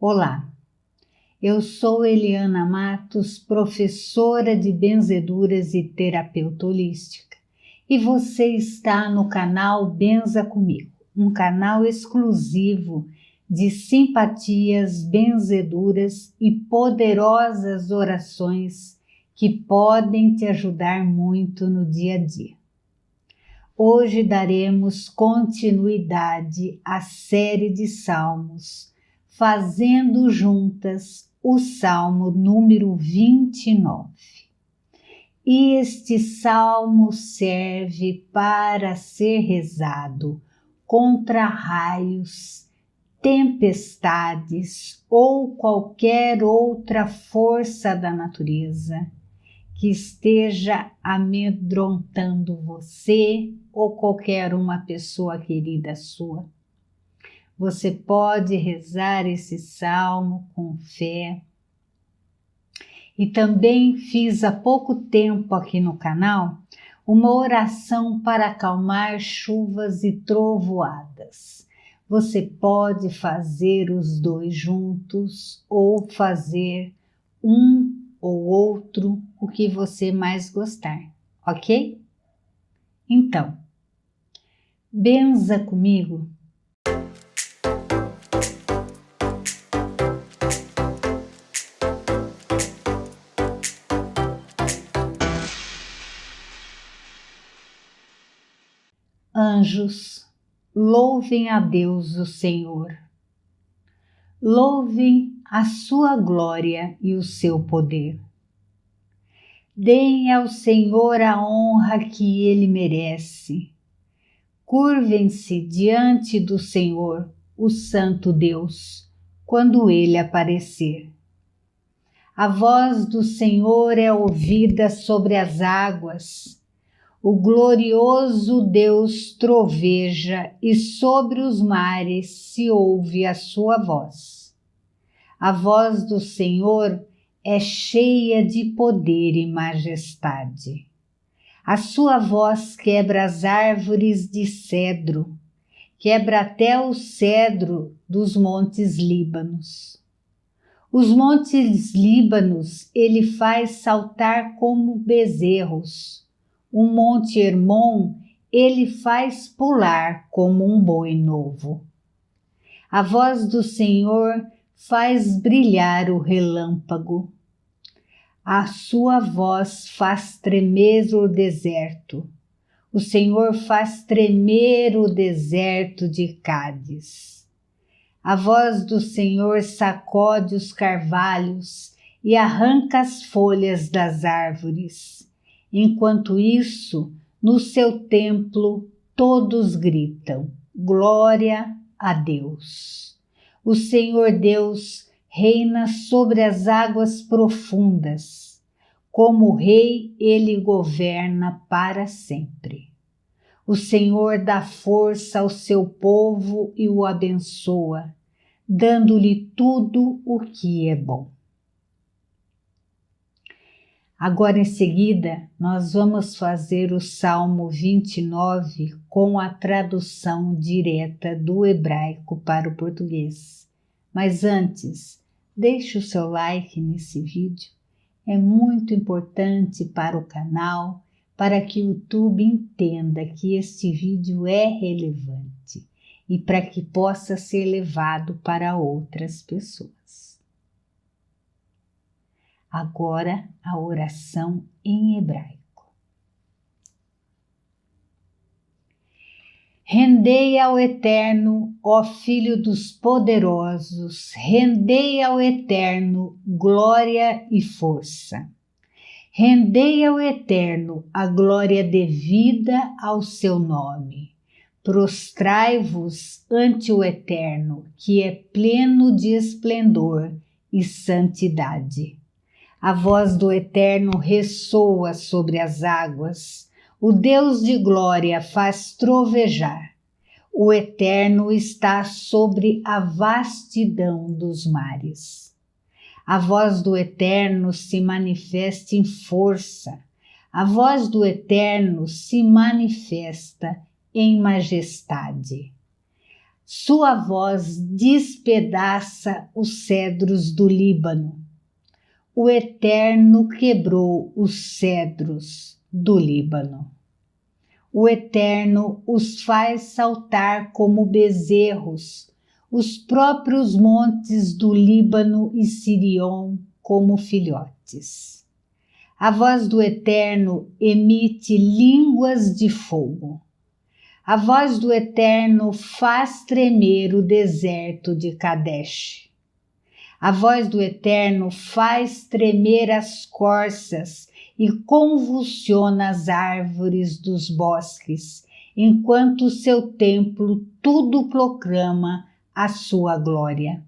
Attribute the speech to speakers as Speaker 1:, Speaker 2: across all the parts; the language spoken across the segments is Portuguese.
Speaker 1: Olá, eu sou Eliana Matos, professora de benzeduras e terapeuta holística, e você está no canal Benza Comigo, um canal exclusivo de simpatias, benzeduras e poderosas orações que podem te ajudar muito no dia a dia. Hoje daremos continuidade à série de salmos, fazendo juntas o Salmo número 29. E este salmo serve para ser rezado contra raios, tempestades ou qualquer outra força da natureza que esteja amedrontando você ou qualquer uma pessoa querida sua. Você pode rezar esse salmo com fé. E também fiz há pouco tempo aqui no canal uma oração para acalmar chuvas e trovoadas. Você pode fazer os dois juntos ou fazer um ou outro, o que você mais gostar, ok? Então, benza comigo. Anjos, louvem a Deus o Senhor. Louvem a sua glória e o seu poder. Deem ao Senhor a honra que ele merece. Curvem-se diante do Senhor, o Santo Deus, quando ele aparecer. A voz do Senhor é ouvida sobre as águas. O glorioso Deus troveja e sobre os mares se ouve a sua voz. A voz do Senhor é cheia de poder e majestade. A sua voz quebra as árvores de cedro, quebra até o cedro dos montes Líbanos. Os montes Líbanos ele faz saltar como bezerros. O monte Hermon ele faz pular como um boi novo. A voz do Senhor faz brilhar o relâmpago. A sua voz faz tremer o deserto. O Senhor faz tremer o deserto de Cádiz. A voz do Senhor sacode os carvalhos e arranca as folhas das árvores. Enquanto isso, no seu templo, todos gritam, glória a Deus. O Senhor Deus reina sobre as águas profundas. Como rei, ele governa para sempre. O Senhor dá força ao seu povo e o abençoa, dando-lhe tudo o que é bom. Agora em seguida, nós vamos fazer o Salmo 29 com a tradução direta do hebraico para o português. Mas antes, deixe o seu like nesse vídeo. É muito importante para o canal, para que o YouTube entenda que este vídeo é relevante e para que possa ser levado para outras pessoas. Agora a oração em hebraico. Rendei ao Eterno, ó Filho dos poderosos, rendei ao Eterno glória e força. Rendei ao Eterno a glória devida ao seu nome. Prostrai-vos ante o Eterno, que é pleno de esplendor e santidade. A voz do Eterno ressoa sobre as águas. O Deus de glória faz trovejar. O Eterno está sobre a vastidão dos mares. A voz do Eterno se manifesta em força. A voz do Eterno se manifesta em majestade. Sua voz despedaça os cedros do Líbano. O Eterno quebrou os cedros do Líbano. O Eterno os faz saltar como bezerros, os próprios montes do Líbano e Sirion como filhotes. A voz do Eterno emite línguas de fogo. A voz do Eterno faz tremer o deserto de Kadesh. A voz do Eterno faz tremer as corças e convulsiona as árvores dos bosques, enquanto o seu templo tudo proclama a sua glória.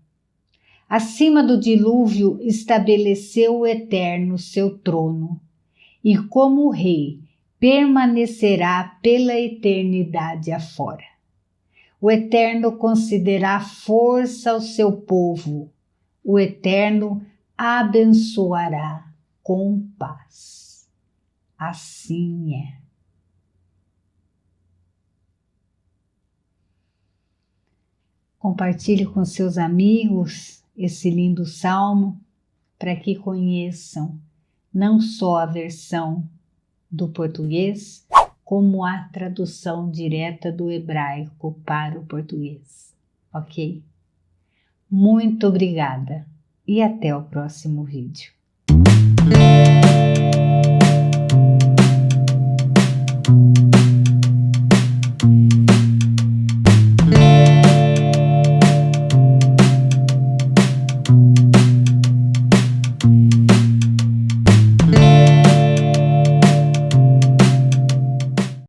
Speaker 1: Acima do dilúvio estabeleceu o Eterno seu trono, e como rei permanecerá pela eternidade afora. O Eterno concederá força ao seu povo. O Eterno abençoará com paz. Assim é. Compartilhe com seus amigos esse lindo salmo para que conheçam não só a versão do português, como a tradução direta do hebraico para o português. Ok? Muito obrigada e até o próximo vídeo.